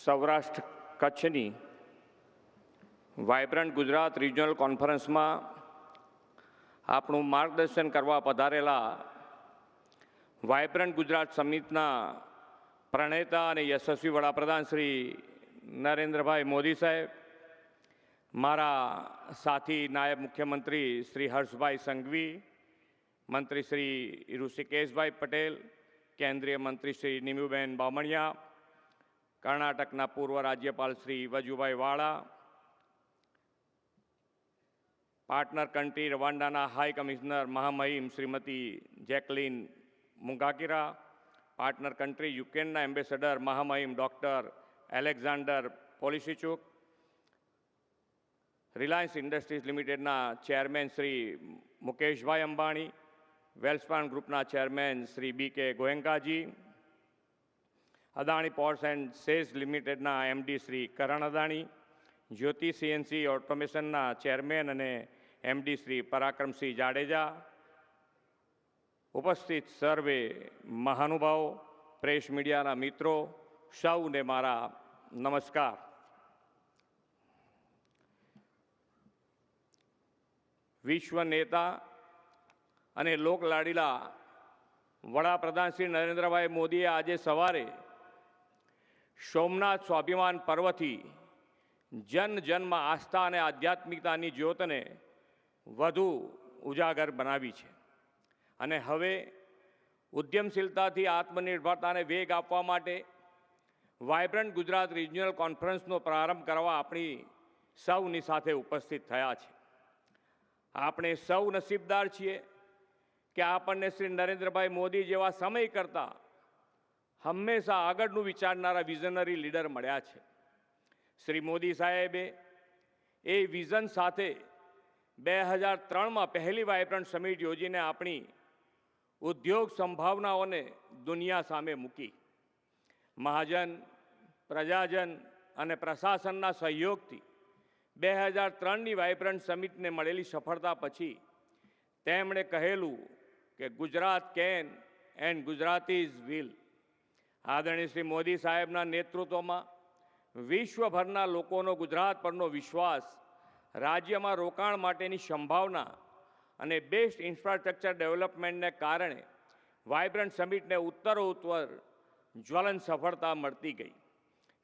સૌરાષ્ટ્ર કચ્છની vibrant Gujarat regional કોન્ફરન્સમાં આપણું માર્ગદર્શન કરવા પધારેલા વાઇબ્રન્ટ ગુજરાત સમિટના પ્રણેતા અને યશસ્વી વડાપ્રધાન શ્રી નરેન્દ્રભાઈ મોદી સાહેબ, મારા સાથી નાયબ મુખ્યમંત્રી શ્રી હર્ષભાઈ સંઘવી, મંત્રી શ્રી ઋષિકેશભાઈ પટેલ, કેન્દ્રીય મંત્રી શ્રી નિમુબેન બામણિયા, કર્ણાટકના પૂર્વ રાજ્યપાલ શ્રી વજુભાઈ વાળા, પાર્ટનર કન્ટ્રી રવાંડાના હાઈ કમિશનર મહામહિમ Shrimati Jacqueline Mukangira, partner country યુક્રેનના એમ્બેસેડર મહામહિમ doctor Alexander Polishchuk, Reliance Industries લિમિટેડના ચેરમેન શ્રી મુકેશભાઈ અંબાણી, વેલ્સપાન ગ્રુપના ચેરમેન શ્રી બી.કે. ગોયંકાજી, અદાણી પોર્ટ્સ એન્ડ સેઝ લિમિટેડના એમડી શ્રી કરણ અદાણી, જ્યોતિ સીએનસી ઓટોમેશનના ચેરમેન અને એમડી શ્રી પરાક્રમસિંહ જાડેજા, ઉપસ્થિત સર્વે મહાનુભાવો, પ્રેસ મીડિયાના મિત્રો, સૌને મારા નમસ્કાર. વિશ્વ નેતા અને લોકલાડીલા વડાપ્રધાન શ્રી નરેન્દ્રભાઈ મોદીએ આજે સવારે સોમનાથ સ્વાભિમાન પર્વથી જન જનમાં આસ્થા અને આધ્યાત્મિકતાની જ્યોતને વધુ ઉજાગર બનાવી છે અને હવે ઉદ્યમશીલતાથી આત્મનિર્ભરતાને વેગ આપવા માટે વાઇબ્રન્ટ ગુજરાત રિજનલ કોન્ફરન્સનો પ્રારંભ કરવા આપણી સૌની સાથે ઉપસ્થિત થયા છે. આપણે સૌ નસીબદાર છીએ કે આપણને શ્રી નરેન્દ્રભાઈ મોદી જેવા સમય કરતાં હંમેશા આગળનું વિચારનારા વિઝનરી લીડર મળ્યા છે. શ્રી મોદી સાહેબે એ વિઝન સાથે 2003માં પહેલી વાઇબ્રન્ટ સમિટ યોજીને આપણી ઉદ્યોગ સંભાવનાઓને દુનિયા સામે મૂકી. મહાજન, પ્રજાજન અને પ્રશાસનના સહયોગથી 2003ની વાઇબ્રન્ટ સમિટને મળેલી સફળતા પછી તેમણે કહેલું કે Gujarat can and Gujaratis will. આદરણીય શ્રી મોદી સાહેબના નેતૃત્વમાં વિશ્વભરના લોકોનો ગુજરાત પરનો વિશ્વાસ, રાજ્યમાં રોકાણ માટેની સંભાવના અને બેસ્ટ ઇન્ફ્રાસ્ટ્રક્ચર ડેવલપમેન્ટને કારણે વાઇબ્રન્ટ સમિટને ઉત્તરોત્તર જ્વલન સફળતા મળતી ગઈ.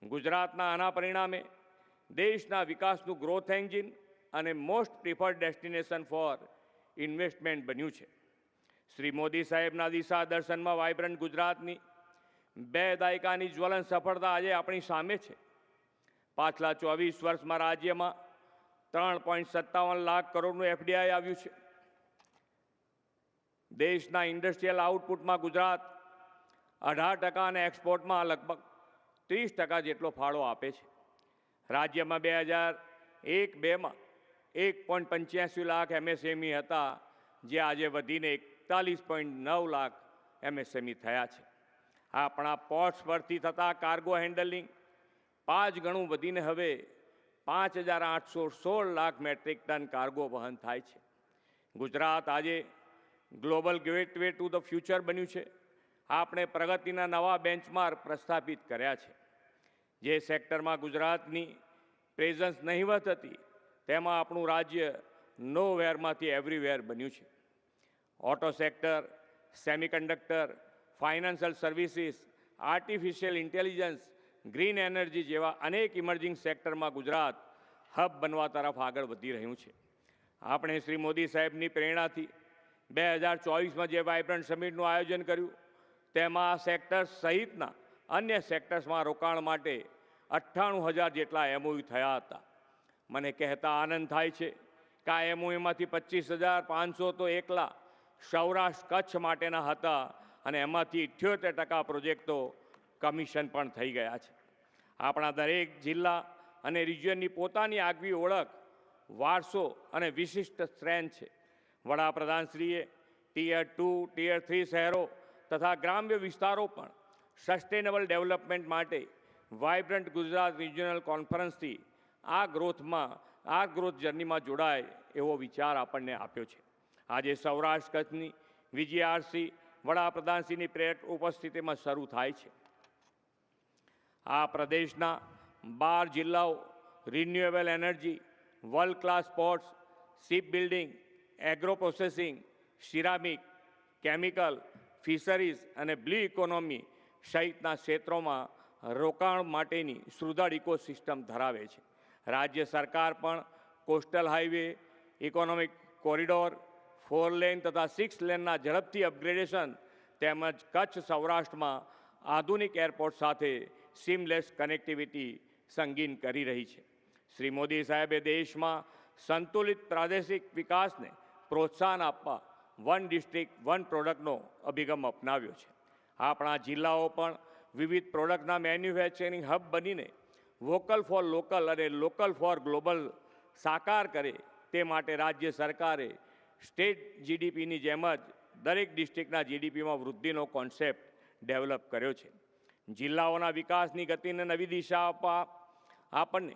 ગુજરાતના આના પરિણામે દેશના વિકાસનું ગ્રોથ એન્જિન અને most preferred destination for investment બન્યું છે. શ્રી મોદી સાહેબના દિશા દર્શનમાં વાઇબ્રન્ટ ગુજરાતની 2 દાયકાની જ્વલન સફળતા આજે આપણી સામે છે. પાછલા 24 વર્ષમાં રાજ્યમાં 3.57 લાખ કરોડનું એફડીઆઈ આવ્યું છે. દેશના ઇન્ડસ્ટ્રીયલ આઉટપુટમાં ગુજરાત 18% અને એક્સપોર્ટમાં લગભગ 30% જેટલો ફાળો આપે છે. રાજ્યમાં 2001-02માં 1.85 લાખ એમએસએમઈ હતા, જે આજે વધીને 41.9 લાખ એમએસએમઈ થયા છે. આપણા પોર્ટ્સ પરથી થતા કાર્ગો હેન્ડલિંગ 5 ગણું વધીને હવે 5,816 લાખ મેટ્રિક ટન કાર્ગો વહન થાય છે. ગુજરાત આજે global gateway to the future બન્યું છે. આપણે પ્રગતિના નવા બેન્ચમાર્ક પ્રસ્થાપિત કર્યા છે. જે સેક્ટરમાં ગુજરાતની પ્રેઝન્સ નહિવત હતી, તેમાં આપણું રાજ્ય નો વેરમાંથી એવરીવેર બન્યું છે. Auto sector, semiconductor, financial services, artificial intelligence, green energy જેવા અનેક ઇમર્જિંગ સેક્ટરમાં ગુજરાત હબ બનવા તરફ આગળ વધી રહ્યું છે. આપણે શ્રી મોદી સાહેબની પ્રેરણાથી 2024માં જે વાઇબ્રન્ટ સમિટનું આયોજન કર્યું, તેમાં આ સેક્ટર્સ સહિતના અન્ય સેક્ટર્સમાં રોકાણ માટે 98,000 જેટલા એમઓયુ થયા હતા. મને કહેતા આનંદ થાય છે કે આ એમઓયુમાંથી 25,500 તો એકલા સૌરાષ્ટ્ર કચ્છ માટેના હતા અને એમાંથી 78% પ્રોજેક્ટો કમિશન પણ થઈ ગયા છે. આપણા દરેક જિલ્લા અને રિજિયનની પોતાની આગવી ઓળખ, વારસો અને વિશિષ્ટ સ્ટ્રેન્થ છે. વડાપ્રધાનશ્રીએ ટિયર 2, ટિયર 3 શહેરો તથા ગ્રામ્ય વિસ્તારો પણ સસ્ટેનેબલ ડેવલપમેન્ટ માટે વાઇબ્રન્ટ ગુજરાત રિજનલ કોન્ફરન્સથી આ ગ્રોથ જર્નીમાં જોડાય એવો વિચાર આપણને આપ્યો છે. આજે સૌરાષ્ટ્ર કચ્છની VGRC વડાપ્રધાનશ્રીની પ્રેરક ઉપસ્થિતિમાં શરૂ થાય છે. આ પ્રદેશના 12 જિલ્લાઓ renewable energy, world class sports, ship building, agro processing, ceramic, chemical, fisheries અને બ્લુ ઇકોનોમી સહિતના ક્ષેત્રોમાં રોકાણ માટેની સુદૃઢ ઇકોસિસ્ટમ ધરાવે છે. રાજ્ય સરકાર પણ coastal highway, economic corridor, 4 lane તથા 6 લેનના ઝડપથી અપગ્રેડેશન તેમજ કચ્છ સૌરાષ્ટ્રમાં આધુનિક એરપોર્ટ સાથે સીમલેસ કનેક્ટિવિટી સંગીન કરી રહી છે. શ્રી મોદી સાહેબે દેશમાં સંતુલિત પ્રાદેશિક વિકાસને પ્રોત્સાહન આપવા વન ડિસ્ટ્રિક્ટ વન પ્રોડક્ટનો અભિગમ અપનાવ્યો છે. આપણા જિલ્લાઓ પણ વિવિધ પ્રોડક્ટના મેન્યુફેક્ચરિંગ હબ બનીને વોકલ ફોર લોકલ અને લોકલ ફોર ગ્લોબલ સાકાર કરે તે માટે રાજ્ય સરકારે સ્ટેટ જીડીપીની જેમ જ દરેક ડિસ્ટ્રિક્ટના જીડીપીમાં વૃદ્ધિનો કોન્સેપ્ટ ડેવલપ કર્યો છે. જિલ્લાઓના વિકાસની ગતિને નવી દિશા આપવા આપણને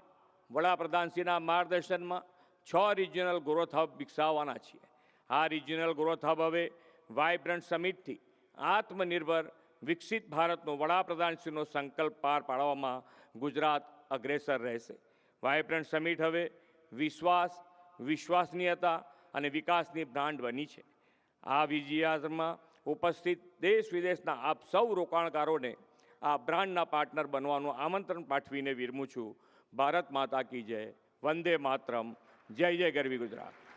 વડાપ્રધાનશ્રીના માર્ગદર્શનમાં 6 રિજિયનલ ગ્રોથ હબ વિકસાવવાના છીએ. આ રિજિયનલ ગ્રોથ હબ હવે વાઇબ્રન્ટ સમિટથી આત્મનિર્ભર વિકસિત ભારતનો વડાપ્રધાનશ્રીનો સંકલ્પ પાર પાડવામાં ગુજરાત અગ્રેસર રહેશે. વાઇબ્રન્ટ સમિટ હવે વિશ્વાસ, વિશ્વસનીયતા અને વિકાસની બ્રાન્ડ બની છે. આ વિજયામાં ઉપસ્થિત દેશ વિદેશના આપ સૌ રોકાણકારોને આ બ્રાન્ડના પાર્ટનર બનવાનું આમંત્રણ પાઠવીને વિરમું છું. ભારત માતા કી જય. વંદે માતરમ. જય જય ગરવી ગુજરાત.